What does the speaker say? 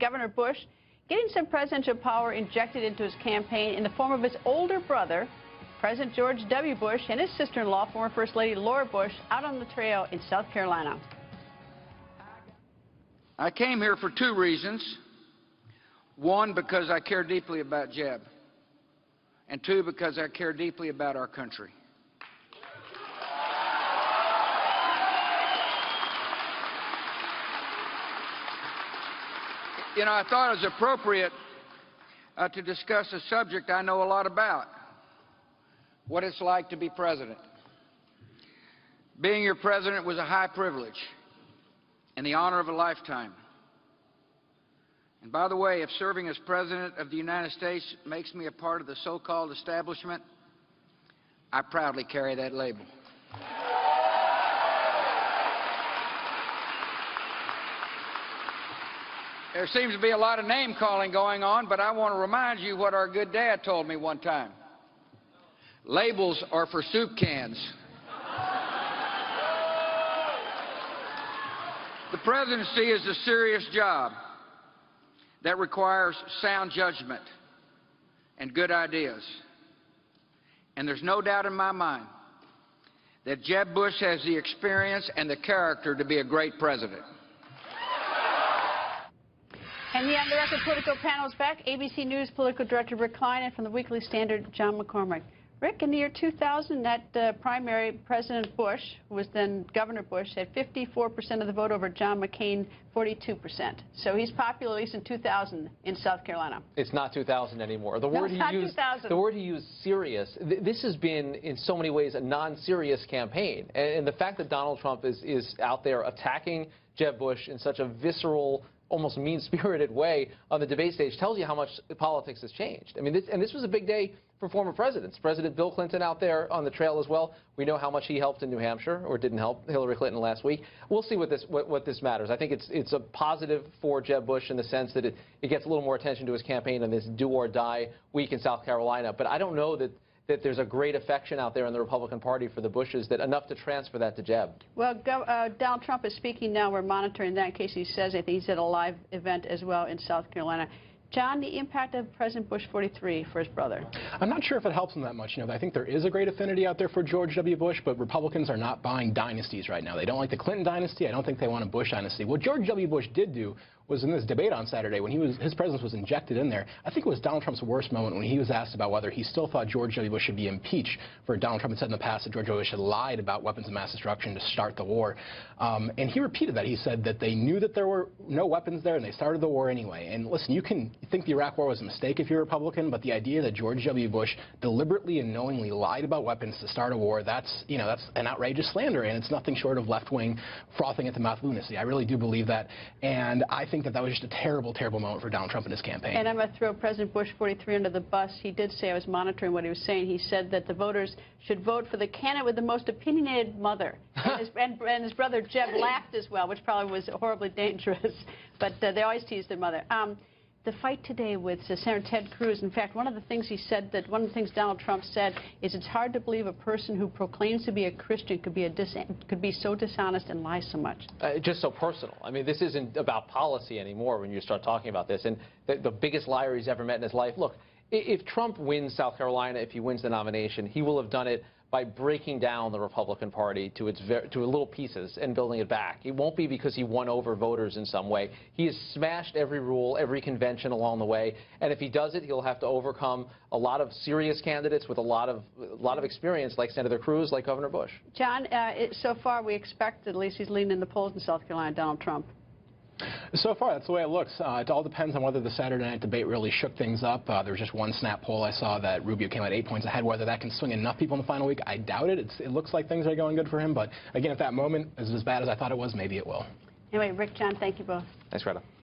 Governor Bush getting some presidential power injected into his campaign in the form of his older brother, President George W. Bush, and his sister-in-law, former First Lady Laura Bush, out on the trail in South Carolina. I came here for two reasons. One, because I care deeply about Jeb. And two, because I care deeply about our country. You know, I thought it was appropriate to discuss a subject I know a lot about, what it's like to be president. Being your president was a high privilege and the honor of a lifetime. And by the way, if serving as President of the United States makes me a part of the so-called establishment, I proudly carry that label. There seems to be a lot of name-calling going on, but I want to remind you what our good dad told me one time. Labels are for soup cans. The presidency is a serious job that requires sound judgment and good ideas. And there's no doubt in my mind that Jeb Bush has the experience and the character to be a great president. And the on-the-record political panel is back. ABC News political director Rick Klein and from the Weekly Standard, John McCormick. Rick, in the year 2000, that primary, President Bush, who was then Governor Bush, had 54% of the vote over John McCain, 42%. So he's popular, at least in 2000, in South Carolina. It's not 2000 anymore. The word he used, serious. This has been, in so many ways, a non-serious campaign. And the fact that Donald Trump is out there attacking Jeb Bush in such a visceral, almost mean-spirited way on the debate stage tells you how much politics has changed. I mean, this was a big day for former presidents. President Bill Clinton out there on the trail as well. We know how much he helped in New Hampshire, or didn't help Hillary Clinton last week. We'll see what this matters. I think it's a positive for Jeb Bush in the sense that it gets a little more attention to his campaign on this do-or-die week in South Carolina. But I don't know that there's a great affection out there in the Republican Party for the Bushes, that enough to transfer that to Jeb. Well, Donald Trump is speaking now. We're monitoring that in case he says anything. He's at a live event as well in South Carolina. John, the impact of President Bush 43 for his brother. I'm not sure if it helps him that much. You know, I think there is a great affinity out there for George W. Bush, but Republicans are not buying dynasties right now. They don't like the Clinton dynasty. I don't think they want a Bush dynasty. What George W. Bush did do was in this debate on Saturday, when his presence was injected in there, I think it was Donald Trump's worst moment when he was asked about whether he still thought George W. Bush should be impeached. For Donald Trump had said in the past that George W. Bush had lied about weapons of mass destruction to start the war. And he repeated that. He said that they knew that there were no weapons there and they started the war anyway. And listen, you can think the Iraq war was a mistake if you're a Republican, but the idea that George W. Bush deliberately and knowingly lied about weapons to start a war, that's an outrageous slander, and it's nothing short of left-wing frothing at the mouth lunacy. I really do believe that, and I think that was just a terrible, terrible moment for Donald Trump in his campaign. And I'm going to throw President Bush 43 under the bus. He did say, I was monitoring what he was saying, he said that the voters should vote for the candidate with the most opinionated mother. And his brother Jeb laughed as well, which probably was horribly dangerous, but they always teased their mother. The fight today with Senator Ted Cruz, in fact, one of the things he said, that one of the things Donald Trump said is it's hard to believe a person who proclaims to be a Christian could be so dishonest and lie so much. Just so personal. I mean, this isn't about policy anymore when you start talking about this. And the biggest liar he's ever met in his life. Look, if Trump wins South Carolina, if he wins the nomination, he will have done it by breaking down the Republican Party to little pieces and building it back. It won't be because he won over voters in some way. He has smashed every rule, every convention along the way, and if he does it, he'll have to overcome a lot of serious candidates with a lot of experience, like Senator Cruz, like Governor Bush. John, so far we expect, at least he's leading in the polls in South Carolina, Donald Trump. So far, that's the way it looks. It all depends on whether the Saturday night debate really shook things up. There was just one snap poll I saw that Rubio came out 8 points ahead. Whether that can swing enough people in the final week, I doubt it. It looks like things are going good for him. But again, if that moment is as bad as I thought it was, maybe it will. Anyway, Rick, John, thank you both. Thanks, Greta.